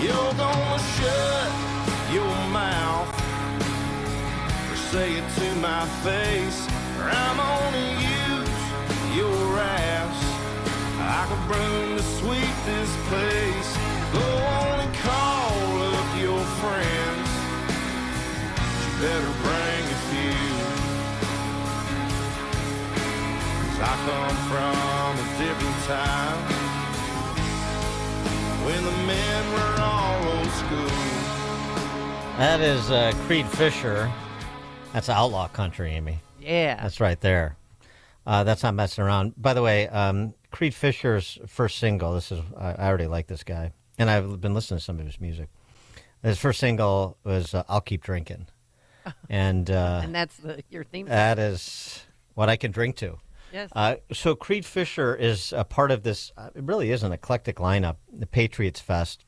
You're gonna shut your mouth or say it to my face, or I'm gonna use your ass like a broom to sweep this place. Go on and call up your friends, you better bring a few, 'cause I come from a different time when the men were all old school. That is Creed Fisher. That's outlaw country, Amy. Yeah. That's right there. That's not messing around. By the way, Creed Fisher's first single, I already like this guy, and I've been listening to some of his music. His first single was I'll Keep Drinking. And that's your theme song. That is what I can drink to. Yes. So Creed Fisher is a part of this, it really is an eclectic lineup, the Patriots Fest,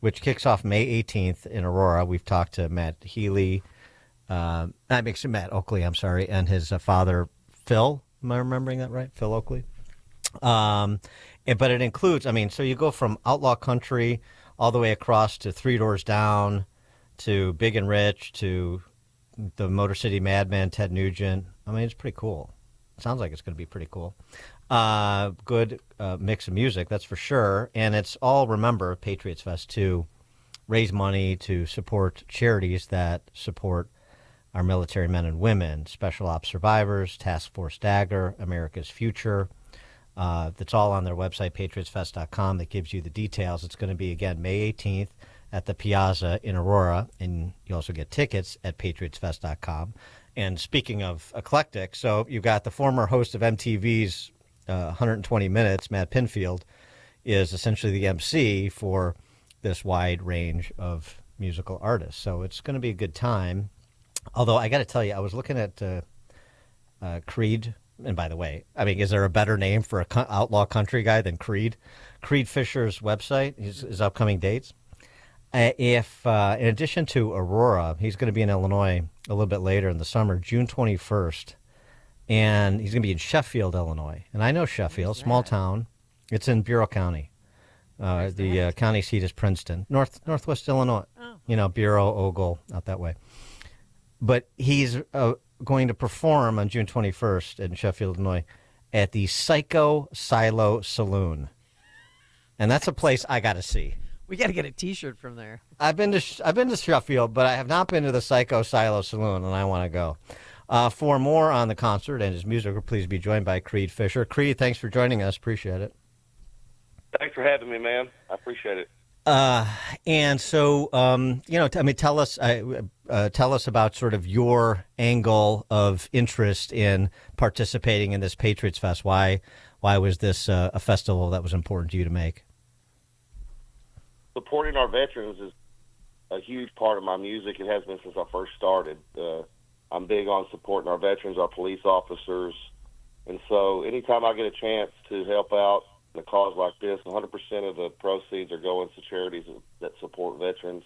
which kicks off May 18th in Aurora. We've talked to Matt Healy, Matt Oakley, I'm sorry, and his father, Phil. Am I remembering that right? Phil Oakley? But it includes, so you go from outlaw country all the way across to Three Doors Down, to Big and Rich, to the Motor City Madman, Ted Nugent. It's pretty cool. Sounds like it's going to be pretty cool. Good mix of music, that's for sure. And it's all, remember, Patriots Fest to raise money to support charities that support our military men and women, Special Ops Survivors, Task Force Dagger, America's Future. That's all on their website, patriotsfest.com. That gives you the details. It's going to be, again, May 18th at the Piazza in Aurora. And you also get tickets at patriotsfest.com. And speaking of eclectic, so you've got the former host of MTV's 120 Minutes, Matt Pinfield, is essentially the MC for this wide range of musical artists. So it's going to be a good time. Although I got to tell you, I was looking at Creed. And by the way, is there a better name for an outlaw country guy than Creed? Creed Fisher's website, his upcoming dates. If in addition to Aurora, he's going to be in Illinois a little bit later in the summer, June 21st, and he's going to be in Sheffield, Illinois. And I know Sheffield, small town. It's in Bureau County. The county seat is Princeton, northwest Illinois. Oh. Bureau, Ogle, out that way. But he's going to perform on June 21st in Sheffield, Illinois, at the Psycho Silo Saloon, and that's a place I got to see. We got to get a T-shirt from there. I've been to Sheffield, but I have not been to the Psycho Silo Saloon, and I want to go. For more on the concert and his music, please be joined by Creed Fisher. Creed, thanks for joining us. Appreciate it. Thanks for having me, man. I appreciate it. And so, tell us about sort of your angle of interest in participating in this Patriots Fest. Why was this a festival that was important to you to make? Supporting our veterans is a huge part of my music. It has been since I first started. I'm big on supporting our veterans, our police officers. And so anytime I get a chance to help out in a cause like this, 100% of the proceeds are going to charities that support veterans.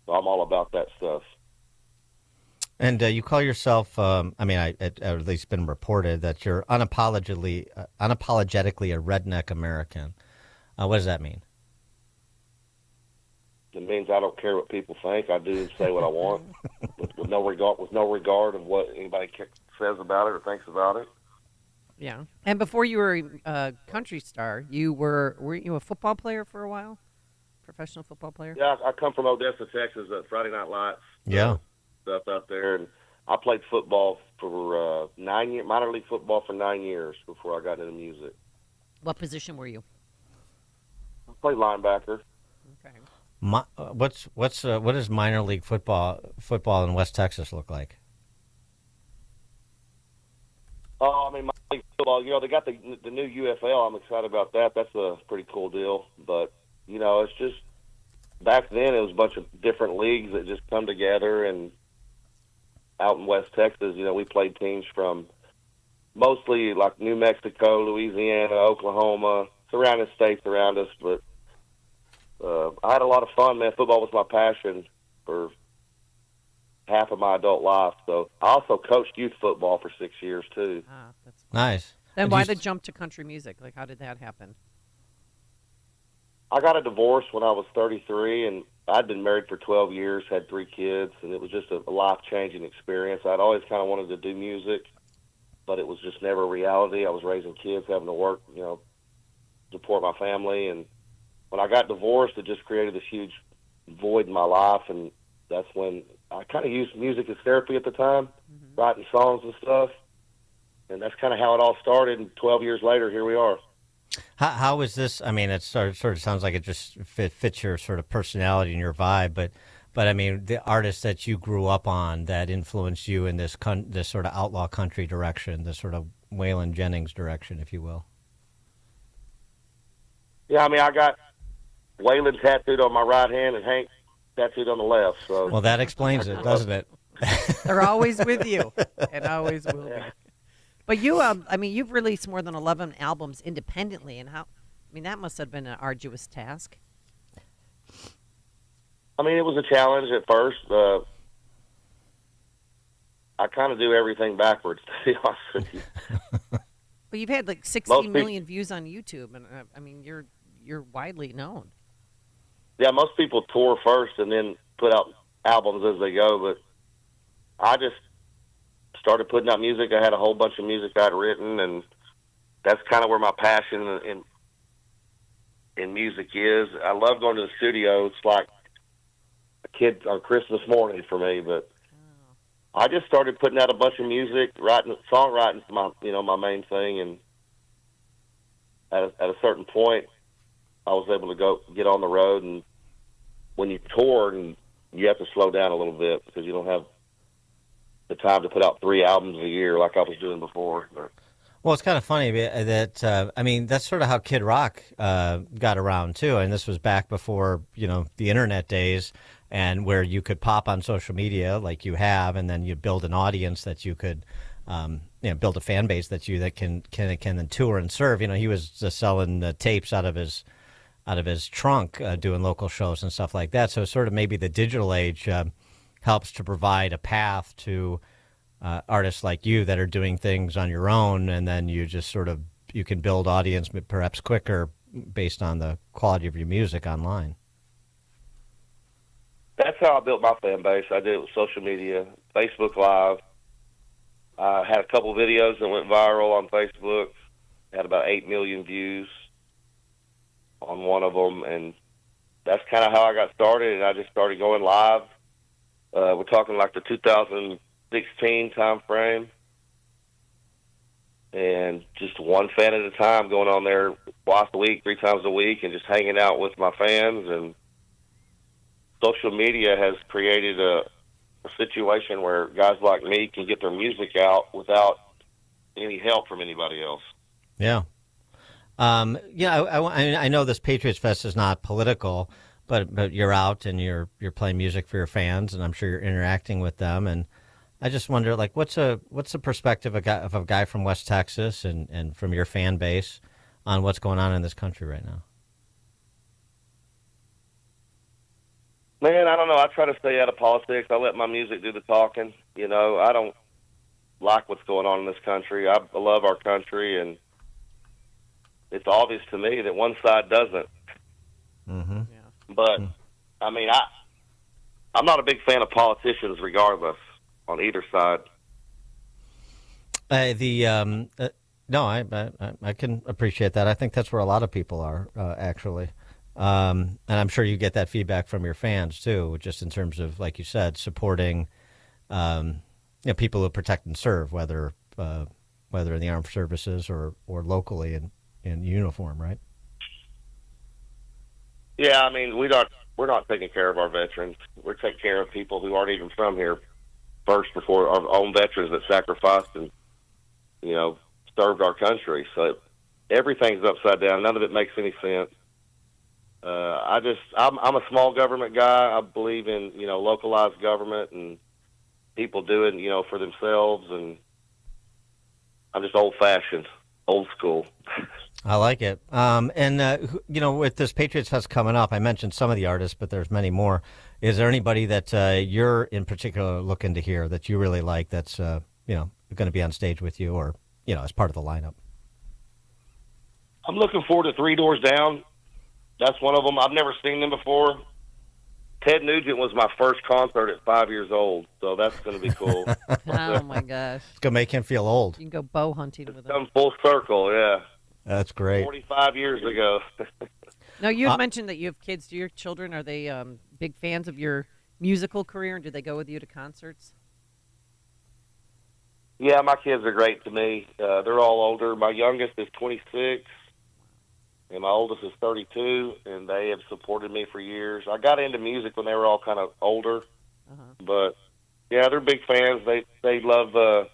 So I'm all about that stuff. And you call yourself, at least been reported that you're unapologetically a redneck American. What does that mean? It means I don't care what people think. I do say what I want, with no regard of what anybody says about it or thinks about it. Yeah. And before you were a country star, weren't you a football player for a while? Professional football player? Yeah, I come from Odessa, Texas, Friday Night Lights. Yeah. Stuff out there, and I played football for 9 years, minor league football for 9 years before I got into music. What position were you? I played linebacker. Okay. What does minor league football in West Texas look like? Minor league football, they got the new UFL. I'm excited about that. That's a pretty cool deal. But, it's just, back then it was a bunch of different leagues that just come together, and out in West Texas, we played teams from mostly like New Mexico, Louisiana, Oklahoma, surrounding states around us, but I had a lot of fun, man. Football was my passion for half of my adult life. So I also coached youth football for 6 years, too. Ah, that's cool. Nice. Then why the jump to country music? Like, how did that happen? I got a divorce when I was 33, and I'd been married for 12 years, had 3 kids, and it was just a life-changing experience. I'd always kind of wanted to do music, but it was just never a reality. I was raising kids, having to work, support my family, and when I got divorced, it just created this huge void in my life, and that's when I kind of used music as therapy at the time, writing songs and stuff, and that's kind of how it all started, and 12 years later, here we are. How is this? I mean, it sort of sounds like it just fits your sort of personality and your vibe, but I mean, the artists that you grew up on that influenced you in this this sort of outlaw country direction, this sort of Waylon Jennings direction, if you will. Yeah, I mean, I got Waylon tattooed on my right hand and Hank tattooed on the left. So, well, that explains it, doesn't it? They're always with you, and always will be. But you, I mean, you've released more than 11 albums independently, and that must have been an arduous task. I mean, it was a challenge at first. I kind of do everything backwards, to be honest with you. Well, you've had like 60 million views on YouTube, and I mean, you're widely known. Yeah, most people tour first and then put out albums as they go, but I just started putting out music. I had a whole bunch of music I'd written, and that's kind of where my passion in music is. I love going to the studio. It's like a kid on Christmas morning for me, but I just started putting out a bunch of music, songwriting's my main thing, and at a certain point, I was able to get on the road, and when you tour, and you have to slow down a little bit because you don't have the time to put out 3 albums a year like I was doing before. Well, it's kind of funny that I mean, that's sort of how Kid Rock got around too, and this was back before the internet days, and where you could pop on social media like you have, and then you build an audience that you could build a fan base that can then tour and serve. He was just selling the tapes out of his trunk, doing local shows and stuff like that. So sort of maybe the digital age helps to provide a path to artists like you that are doing things on your own, and then you just you can build audience perhaps quicker based on the quality of your music online. That's how I built my fan base. I did it with social media, Facebook Live. I had a couple videos that went viral on Facebook. Had about 8 million views on one of them, and that's kind of how I got started, and I just started going live. We're talking like the 2016 time frame, and just one fan at a time, going on there twice a week, 3 times a week, and just hanging out with my fans. And social media has created a situation where guys like me can get their music out without any help from anybody else. Yeah. I know this Patriots Fest is not political, but you're out and you're playing music for your fans, and I'm sure you're interacting with them. And I just wonder, like, what's the perspective of a guy from West Texas and from your fan base on what's going on in this country right now? Man, I don't know. I try to stay out of politics. I let my music do the talking. I don't like what's going on in this country. I love our country, and it's obvious to me that one side doesn't. Mm-hmm. Yeah. But, I mean, I'm not a big fan of politicians regardless on either side. No, I can appreciate that. I think that's where a lot of people are, actually. And I'm sure you get that feedback from your fans too, just in terms of, like you said, supporting people who protect and serve, whether in the armed services or locally in uniform, right? Yeah, I mean, we're not taking care of our veterans. We're taking care of people who aren't even from here first, before our own veterans that sacrificed and served our country. So everything's upside down. None of it makes any sense. I'm a small government guy. I believe in, localized government and people doing, for themselves. And I'm just old-fashioned, old school. I like it. With this Patriots Fest coming up, I mentioned some of the artists, but there's many more. Is there anybody that you're in particular looking to hear that you really like that's, going to be on stage with you or, as part of the lineup? I'm looking forward to 3 Doors Down. That's one of them. I've never seen them before. Ted Nugent was my first concert at 5 years old, so that's going to be cool. Oh my gosh! It's gonna make him feel old. You can go bow hunting with him. Come full circle, yeah. That's great. 45 years ago. Now you had mentioned that you have kids. Do your children, are they big fans of your musical career, and do they go with you to concerts? Yeah, my kids are great to me. They're all older. My youngest is 26, and my oldest is 32, and they have supported me for years. I got into music when they were all kind of older, but yeah, they're big fans. They love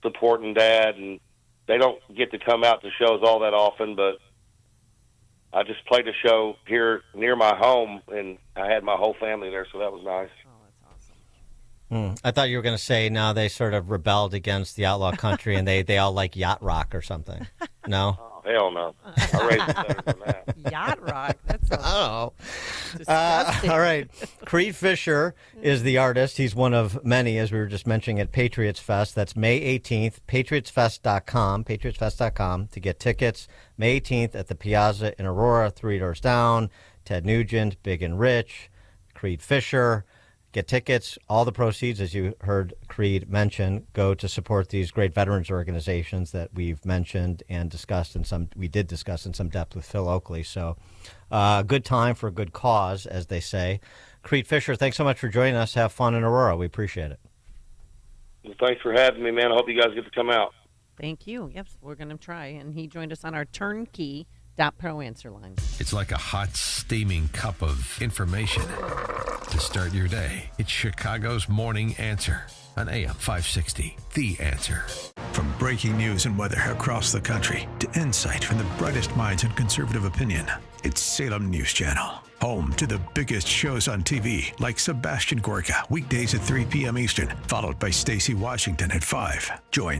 supporting Dad, and they don't get to come out to shows all that often, but I just played a show here near my home, and I had my whole family there, so that was nice. Oh, that's awesome. I thought you were going to say now they sort of rebelled against the outlaw country and they all like yacht rock or something. No? Oh, hell no. I raised it better than that. Yacht rock. That's so Oh. disgusting. All right. Creed Fisher is the artist. He's one of many, as we were just mentioning, at Patriots Fest. That's May 18th, patriotsfest.com to get tickets. May 18th at the Piazza in Aurora, 3 doors down. Ted Nugent, Big and Rich, Creed Fisher. Get tickets. All the proceeds, as you heard Creed mention, go to support these great veterans organizations that we've mentioned and discussed we did discuss in some depth with Phil Oakley. So good time for a good cause, as they say. Creed Fisher, thanks so much for joining us. Have fun in Aurora. We appreciate it. Well, thanks for having me, man. I hope you guys get to come out. Thank you. Yes, we're going to try. And he joined us on our turnkey .pro answer line. It's like a hot, steaming cup of information to start your day. It's Chicago's Morning Answer on AM 560. The Answer. From breaking news and weather across the country to insight from the brightest minds and conservative opinion, it's Salem News Channel. Home to the biggest shows on TV, like Sebastian Gorka, weekdays at 3 p.m. Eastern, followed by Stacey Washington at 5. Join